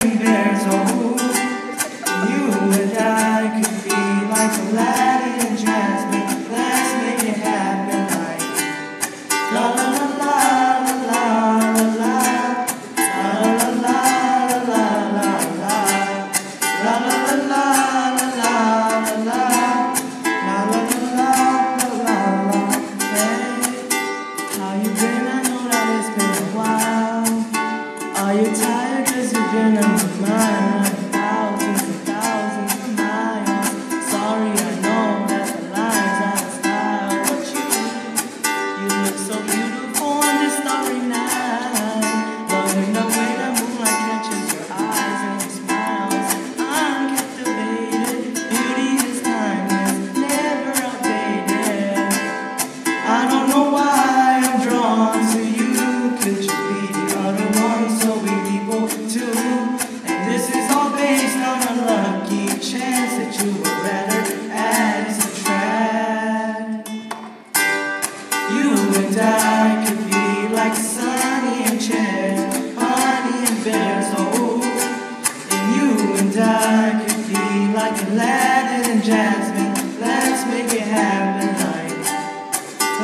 There's a hope. You and I could be like Aladdin and Jasmine. Let's make it happen like la la la la la la la la la la la la la la la la la la. Hey, how you been? I know that it's been a while. Are you tired? 'Cause you've been on my mind thousands and thousands of miles. Sorry, I know that the line's out of style, but you look so beautiful on this starry night. Loving the way the moonlight catches your eyes and your smiles. I'm captivated. Beauty is timeless, never outdated. I don't know why I'm drawn to you. Could you be the other one? So we equal too. And this is all based on a lucky chance that you were better at subtract. You and I could be like Sonny and Cher, Honey and Bears, oh. And you and I could be like Aladdin and Jasmine. Let's make it happen like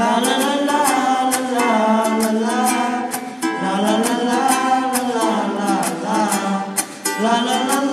la la la la la la la la la la la la la la la la la la.